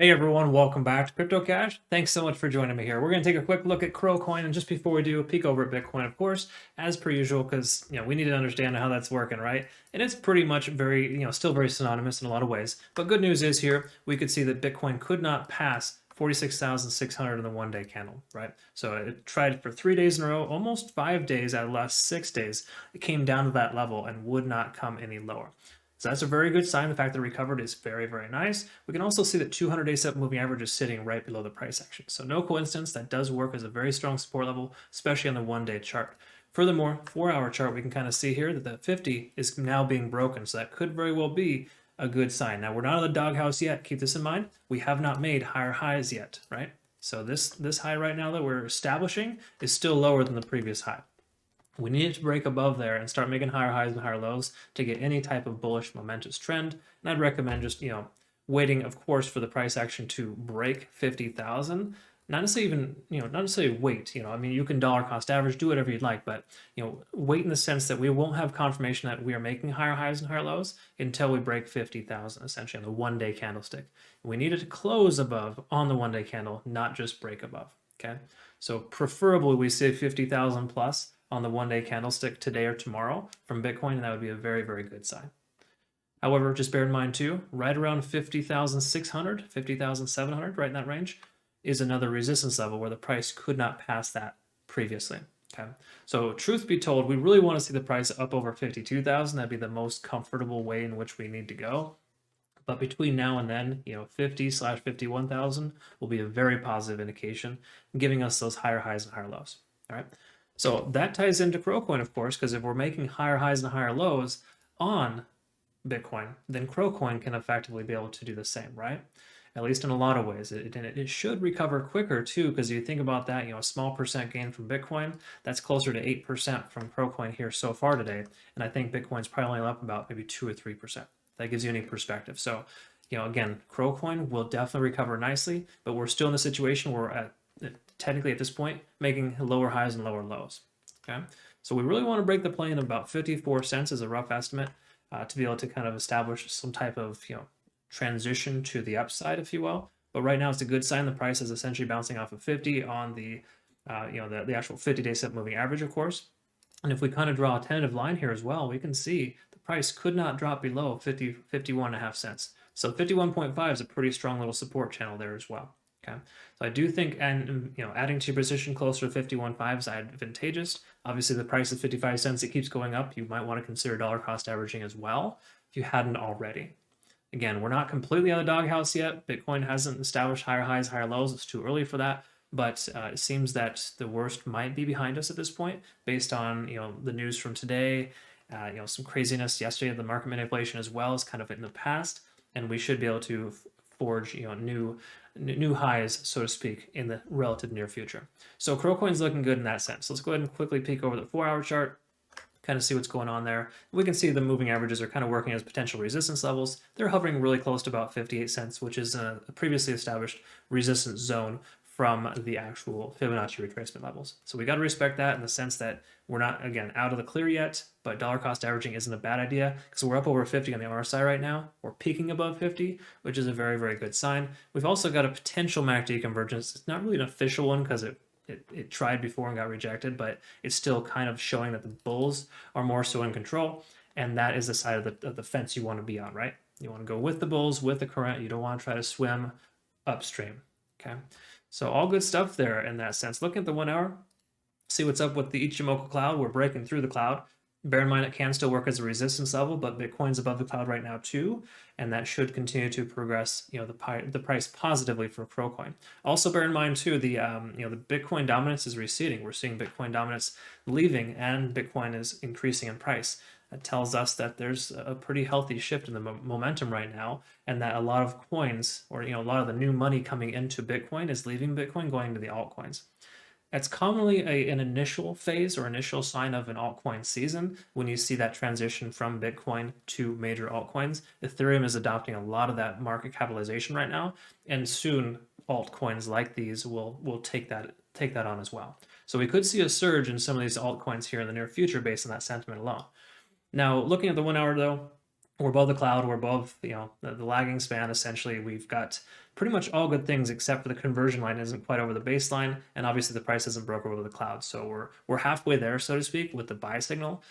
Hey everyone, welcome back to CryptoCache. Thanks so much for joining me here. We're going to take a quick look at KuCoin, and just before we do, a peek over at Bitcoin, of course, as per usual, because we need to understand how that's working, right? And it's pretty much still very synonymous in a lot of ways. But good news is here we could see that Bitcoin could not pass 46,600 in the one-day candle, right? So it tried for 3 days in a row, almost 5 days out of the last 6 days. It came down to that level and would not come any lower. So that's a very good sign. The fact that it recovered is very, very nice. We can also see that 200-day set moving average is sitting right below the price action. So no coincidence, that does work as a very strong support level, especially on the one-day chart. Furthermore, 4-hour chart, we can kind of see here that the 50 is now being broken. So that could very well be a good sign. Now, we're not in the doghouse yet. Keep this in mind. We have not made higher highs yet, right? So this high right now that we're establishing is still lower than the previous high. We need to break above there and start making higher highs and higher lows to get any type of bullish momentous trend. And I'd recommend just, waiting, of course, for the price action to break 50,000. Not necessarily even, not necessarily wait. I mean, you can dollar cost average, do whatever you'd like, but, wait in the sense that we won't have confirmation that we are making higher highs and higher lows until we break 50,000, essentially, on the one-day candlestick. We need it to close above on the one-day candle, not just break above, okay? So preferably we say 50,000 plus on the one-day candlestick today or tomorrow from Bitcoin, and that would be a very, very good sign. However, just bear in mind too, right around 50,600, 50,700, right in that range, is another resistance level where the price could not pass that previously. Okay, so truth be told, we really want to see the price up over 52,000. That'd be the most comfortable way in which we need to go. But between now and then, 50/51,000 will be a very positive indication, giving us those higher highs and higher lows. All right. So that ties into KuCoin, of course, because if we're making higher highs and higher lows on Bitcoin, then KuCoin can effectively be able to do the same, right? At least in a lot of ways. It should recover quicker too, because you think about that, a small percent gain from Bitcoin, that's closer to 8% from KuCoin here so far today. And I think Bitcoin's probably only up about maybe 2 or 3%. That gives you any perspective. So, again, KuCoin will definitely recover nicely, but we're still in the situation where we're at technically at this point making lower highs and lower lows. Okay, so we really want to break the plane of about 54 cents as a rough estimate to be able to kind of establish some type of transition to the upside, if you will. But right now it's a good sign. The price is essentially bouncing off of 50 on the the actual 50-day set moving average, of course. And if we kind of draw a tentative line here as well, we can see the price could not drop below 51.5 cents. So 51.5 is a pretty strong little support channel there as well. Okay, so I do think, and adding to your position closer to 51.5 is advantageous. Obviously, the price is 55 cents. It keeps going up. You might want to consider dollar cost averaging as well if you hadn't already. Again, we're not completely out of the doghouse yet. Bitcoin hasn't established higher highs, higher lows. It's too early for that. But it seems that the worst might be behind us at this point, based on the news from today. Some craziness yesterday of the market manipulation as well as kind of in the past, and we should be able to forge new highs, so to speak, in the relative near future. So KuCoin's looking good in that sense. Let's go ahead and quickly peek over the 4-hour chart, kind of see what's going on there. We can see the moving averages are kind of working as potential resistance levels. They're hovering really close to about 58 cents, which is a previously established resistance zone from the actual Fibonacci retracement levels. So we got to respect that in the sense that we're not, again, out of the clear yet, but dollar cost averaging isn't a bad idea because we're up over 50 on the RSI right now. We're peaking above 50, which is a very, very good sign. We've also got a potential MACD convergence. It's not really an official one because it tried before and got rejected, but it's still kind of showing that the bulls are more so in control, and that is the side of the fence you want to be on, right? You want to go with the bulls, with the current. You don't want to try to swim upstream, okay? So all good stuff there in that sense. Looking at the 1 hour, see what's up with the Ichimoku cloud. We're breaking through the cloud. Bear in mind it can still work as a resistance level, but Bitcoin's above the cloud right now too, and that should continue to progress, the price positively for KuCoin. Also bear in mind too, the Bitcoin dominance is receding. We're seeing Bitcoin dominance leaving, and Bitcoin is increasing in price. That tells us that there's a pretty healthy shift in the momentum right now, and that a lot of coins, or a lot of the new money coming into Bitcoin is leaving Bitcoin, going to the altcoins. That's commonly an initial phase or initial sign of an altcoin season when you see that transition from Bitcoin to major altcoins. Ethereum is adopting a lot of that market capitalization right now, and soon altcoins like these will take that on as well. So we could see a surge in some of these altcoins here in the near future based on that sentiment alone. Now, looking at the 1 hour though, we're above the cloud, we're above, the lagging span. Essentially, we've got pretty much all good things except for the conversion line isn't quite over the baseline, and obviously the price isn't broke over the cloud. So we're halfway there, so to speak, with the buy signal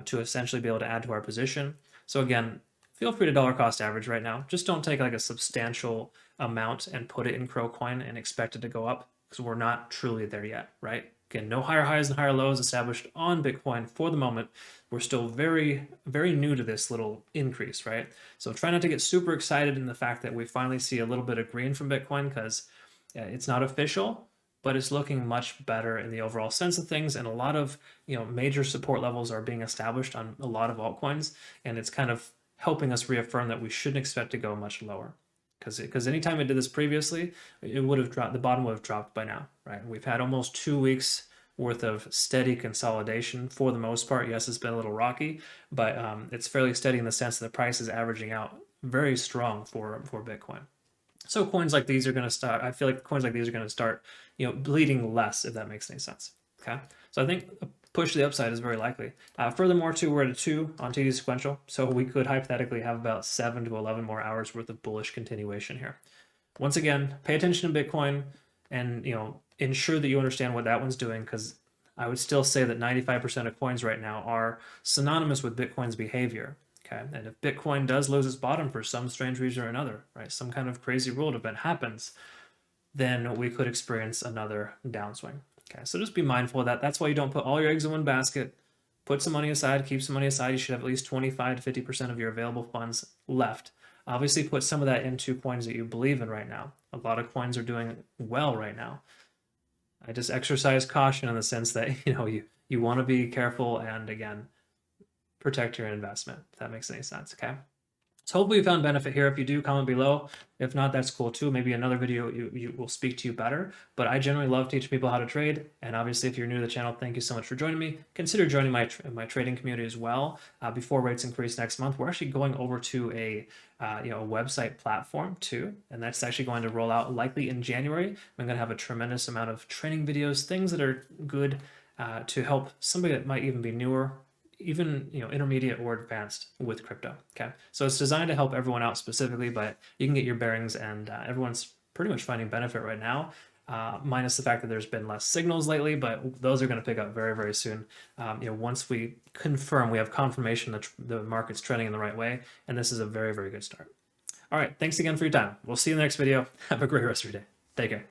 to essentially be able to add to our position. So again, feel free to dollar cost average right now. Just don't take like a substantial amount and put it in KuCoin and expect it to go up, because we're not truly there yet, right? Again, no higher highs and higher lows established on Bitcoin for the moment. We're still very, very new to this little increase, right? So try not to get super excited in the fact that we finally see a little bit of green from Bitcoin, because it's not official, but it's looking much better in the overall sense of things. And a lot of, major support levels are being established on a lot of altcoins. And it's kind of helping us reaffirm that we shouldn't expect to go much lower. Because anytime it did this previously, it would have dropped, the bottom would have dropped by now, right? We've had almost 2 weeks worth of steady consolidation for the most part. Yes, it's been a little rocky, but it's fairly steady in the sense that the price is averaging out very strong for Bitcoin. So coins like these are going to start, I feel like coins like these are going to start, bleeding less, if that makes any sense. Okay. So I think a push to the upside is very likely. Furthermore, too, we're at a 2 on TD sequential. So we could hypothetically have about 7 to 11 more hours worth of bullish continuation here. Once again, pay attention to Bitcoin and, ensure that you understand what that one's doing, because I would still say that 95% of coins right now are synonymous with Bitcoin's behavior. Okay, and if Bitcoin does lose its bottom for some strange reason or another, right, some kind of crazy world event happens, then we could experience another downswing. Okay, so just be mindful of that. That's why you don't put all your eggs in one basket. Put some money aside, keep some money aside. You should have at least 25 to 50% of your available funds left. Obviously, put some of that into coins that you believe in right now. A lot of coins are doing well right now. I just exercise caution in the sense that, you want to be careful and, again, protect your investment, if that makes any sense, okay? So hopefully you found benefit here. If you do, comment below. If not, that's cool too. Maybe another video you will speak to you better. But I generally love teaching people how to trade. And obviously, if you're new to the channel, thank you so much for joining me. Consider joining my trading community as well. Before rates increase next month, we're actually going over to a website platform too, and that's actually going to roll out likely in January. I'm going to have a tremendous amount of training videos, things that are good to help somebody that might even be newer, even intermediate or advanced with crypto. Okay, so it's designed to help everyone out specifically, but you can get your bearings, and everyone's pretty much finding benefit right now, minus the fact that there's been less signals lately, but those are going to pick up very, very soon. Once we have confirmation that the market's trending in the right way, and this is a very, very good start. All right, thanks again for your time. We'll see you in the next video. Have a great rest of your day. Take care.